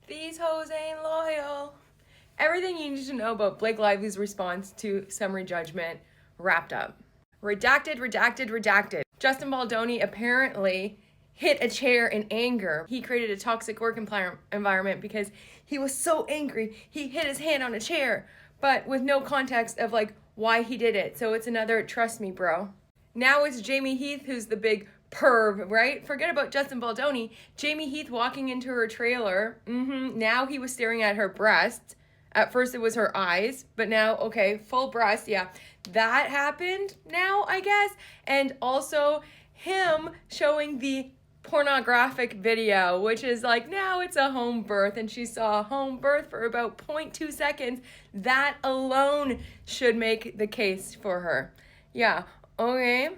These hoes ain't loyal. Everything you need to know about Blake Lively's response to summary judgment wrapped up. Redacted, redacted, redacted. Justin Baldoni apparently hit a chair in anger. He created a toxic work environment because he was so angry he hit his hand on a chair, but with no context of like why he did it. So it's another trust me, bro. Now it's Jamie Heath who's the big perv, right? Forget about Justin Baldoni. Jamie Heath walking into her trailer. Now he was staring at her breasts. At first it was her eyes, but now, okay, full breast, yeah. That happened now, I guess. And also him showing the pornographic video, which is like, now it's a home birth, and she saw a home birth for about 0.2 seconds. That alone should make the case for her. Yeah, okay.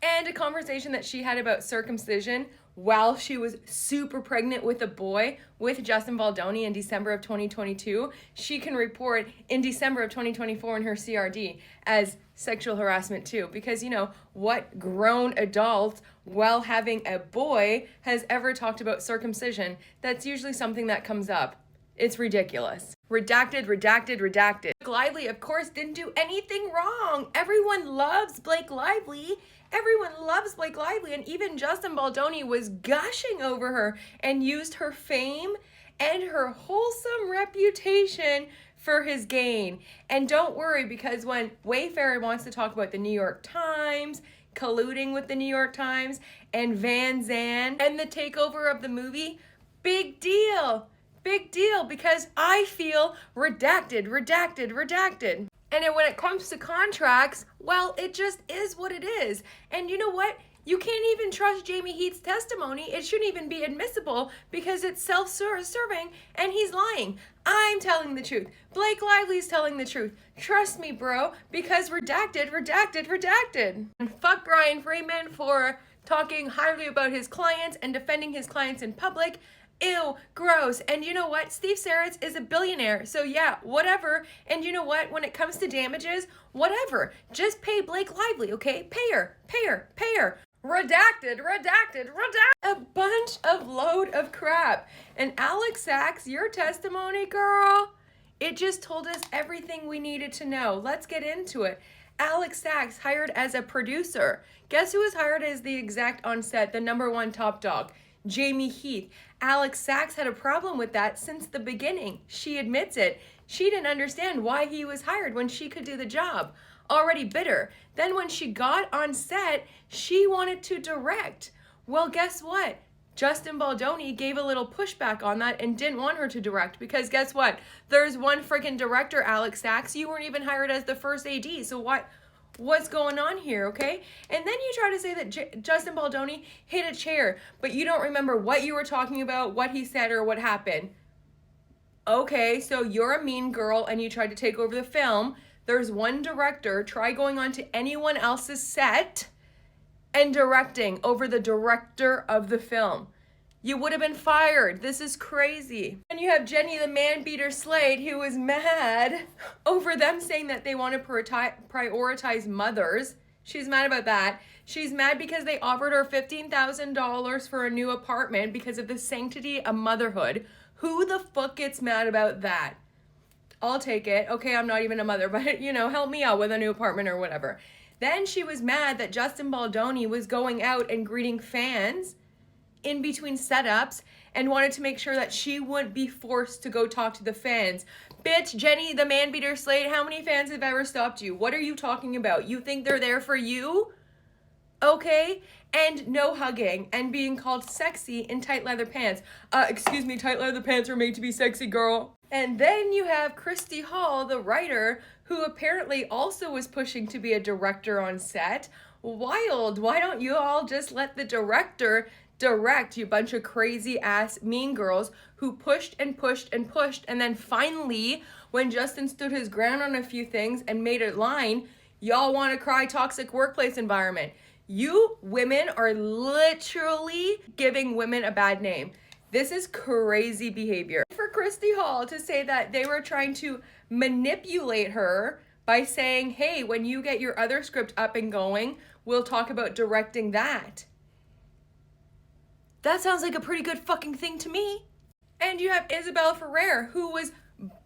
And a conversation that she had about circumcision while she was super pregnant with a boy with Justin Baldoni in December of 2022, she can report in December of 2024 in her CRD as sexual harassment too. Because, you know, what grown adult while having a boy has ever talked about circumcision? That's usually something that comes up. It's ridiculous. Redacted, redacted, redacted. Blake Lively, of course, didn't do anything wrong. Everyone loves Blake Lively. Everyone loves Blake Lively, and even Justin Baldoni was gushing over her and used her fame and her wholesome reputation for his gain. And don't worry, because when Wayfair wants to talk about the New York Times, colluding with the New York Times, and Van Zandt, and the takeover of the movie, big deal. Big deal, because I feel redacted, redacted, redacted. And then when it comes to contracts, well, it just is what it is. And you know what? You can't even trust Jamie Heath's testimony. It shouldn't even be admissible because it's self-serving and he's lying. I'm telling the truth. Blake Lively's telling the truth. Trust me, bro, because redacted, redacted, redacted. And fuck Brian Freeman for talking highly about his clients and defending his clients in public. Ew, gross. And you know what? Steve Saritz is a billionaire. So yeah, whatever. And you know what? When it comes to damages, whatever. Just pay Blake Lively, okay? Pay her, pay her, pay her. Redacted, redacted, redacted. A bunch of load of crap. And Alex Sachs, your testimony, girl, it just told us everything we needed to know. Let's get into it. Alex Sachs hired as a producer. Guess who was hired as the exec on set, the #1 top dog? Jamie Heath. Alex Sachs had a problem with that since the beginning. She admits it. She didn't understand why he was hired when she could do the job. Already bitter. Then when she got on set, she wanted to direct. Well, guess what? Justin Baldoni gave a little pushback on that and didn't want her to direct because guess what? There's one freaking director, Alex Sachs. You weren't even hired as the first AD. So what's going on here, okay? And then you try to say that Justin Baldoni hit a chair, but you don't remember what you were talking about, what he said, or what happened. Okay, so you're a mean girl and you tried to take over the film. There's one director. Try going on to anyone else's set and directing over the director of the film. You would have been fired. This is crazy. And you have Jenny the man-beater Slade who was mad over them saying that they want to prioritize mothers. She's mad about that. She's mad because they offered her $15,000 for a new apartment because of the sanctity of motherhood. Who the fuck gets mad about that? I'll take it. Okay, I'm not even a mother, but you know, help me out with a new apartment or whatever. Then she was mad that Justin Baldoni was going out and greeting fans in between setups and wanted to make sure that she wouldn't be forced to go talk to the fans. Bitch, Jenny the man-beater Slade, how many fans have ever stopped you? What are you talking about? You think they're there for you? Okay? And no hugging and being called sexy in tight leather pants. Excuse me, tight leather pants are made to be sexy, girl. And then you have Christy Hall, the writer, who apparently also was pushing to be a director on set. Wild. Why don't you all just let the director direct, you bunch of crazy ass mean girls who pushed and pushed and pushed, and then finally, when Justin stood his ground on a few things and made a line, y'all want to cry toxic workplace environment. You women are literally giving women a bad name. This is crazy behavior. For Christy Hall to say that they were trying to manipulate her by saying, hey, when you get your other script up and going, we'll talk about directing that. That sounds like a pretty good fucking thing to me. And you have Isabel Ferrer, who was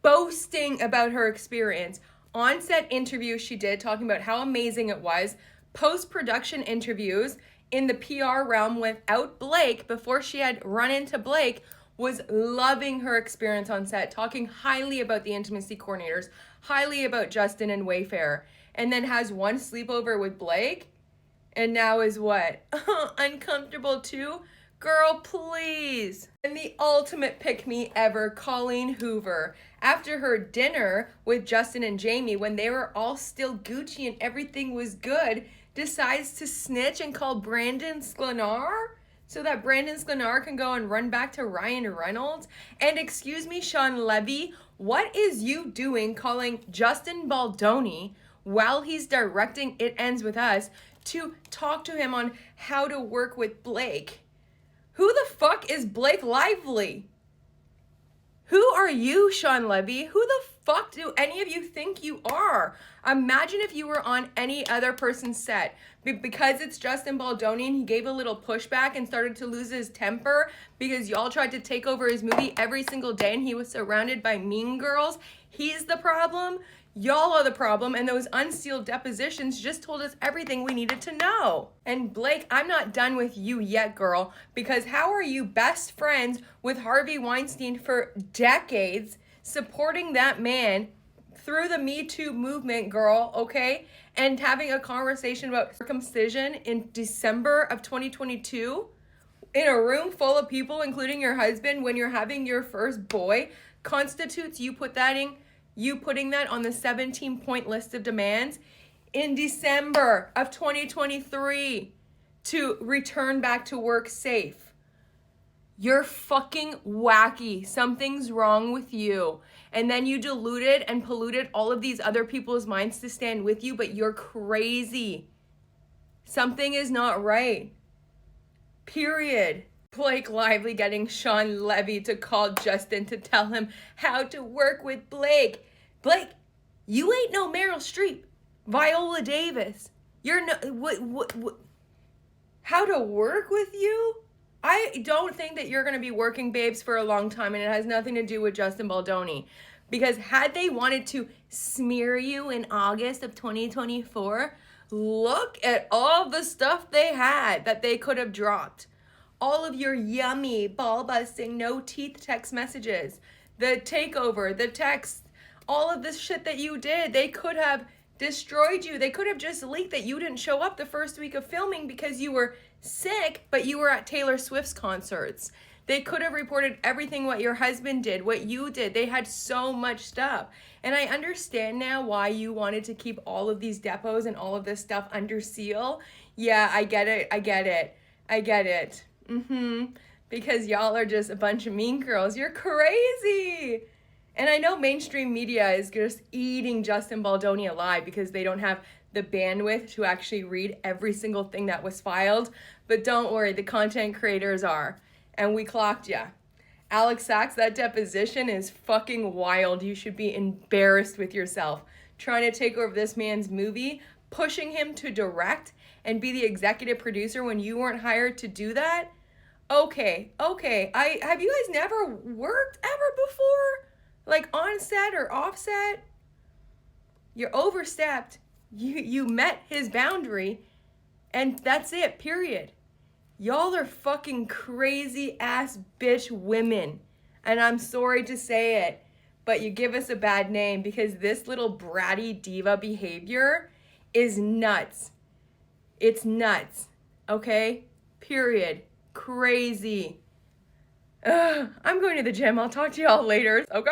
boasting about her experience. On-set interviews she did, talking about how amazing it was. Post-production interviews in the PR realm without Blake, before she had run into Blake, was loving her experience on set, talking highly about the intimacy coordinators, highly about Justin and Wayfair, and then has one sleepover with Blake, and now is what? Uncomfortable too? Girl, please. And the ultimate pick-me ever, Colleen Hoover. After her dinner with Justin and Jamie, when they were all still Gucci and everything was good, decides to snitch and call Brandon Sklenar so that Brandon Sklenar can go and run back to Ryan Reynolds. And excuse me, Sean Levy, what is you doing calling Justin Baldoni while he's directing It Ends With Us to talk to him on how to work with Blake? Who the fuck is Blake Lively? Who are you, Sean Levy? Who the fuck do any of you think you are? Imagine if you were on any other person's set. Because it's Justin Baldoni and he gave a little pushback and started to lose his temper because y'all tried to take over his movie every single day and he was surrounded by mean girls. He's the problem. Y'all are the problem, and those unsealed depositions just told us everything we needed to know. And Blake, I'm not done with you yet, girl, because how are you best friends with Harvey Weinstein for decades, supporting that man through the Me Too movement, girl, okay? And having a conversation about circumcision in December of 2022 in a room full of people, including your husband, when you're having your first boy, constitutes you putting that on the 17-point list of demands in December of 2023 to return back to work safe. You're fucking wacky. Something's wrong with you. And then you diluted and polluted all of these other people's minds to stand with you, but you're crazy. Something is not right. Period. Blake Lively getting Sean Levy to call Justin to tell him how to work with Blake. Blake, you ain't no Meryl Streep, Viola Davis. You're no, what, how to work with you? I don't think that you're going to be working babes for a long time, and it has nothing to do with Justin Baldoni. Because had they wanted to smear you in August of 2024, look at all the stuff they had that they could have dropped. All of your yummy, ball-busting, no-teeth text messages, the takeover, the text, all of this shit that you did, they could have destroyed you. They could have just leaked that you didn't show up the first week of filming because you were sick, but you were at Taylor Swift's concerts. They could have reported everything what your husband did, what you did. They had so much stuff. And I understand now why you wanted to keep all of these depots and all of this stuff under seal. Yeah, I get it. Because y'all are just a bunch of mean girls. You're crazy. And I know mainstream media is just eating Justin Baldoni alive because they don't have the bandwidth to actually read every single thing that was filed. But don't worry, the content creators are. And we clocked ya. Alex Sachs, that deposition is fucking wild. You should be embarrassed with yourself. Trying to take over this man's movie, pushing him to direct and be the executive producer when you weren't hired to do that? Okay. Have you guys never worked ever before? Like on set or off set? You're overstepped. You met his boundary, and that's it, period. Y'all are fucking crazy ass bitch women. And I'm sorry to say it, but you give us a bad name because this little bratty diva behavior is nuts. It's nuts. Okay? Period. Crazy. I'm going to the gym. I'll talk to y'all later. Okay?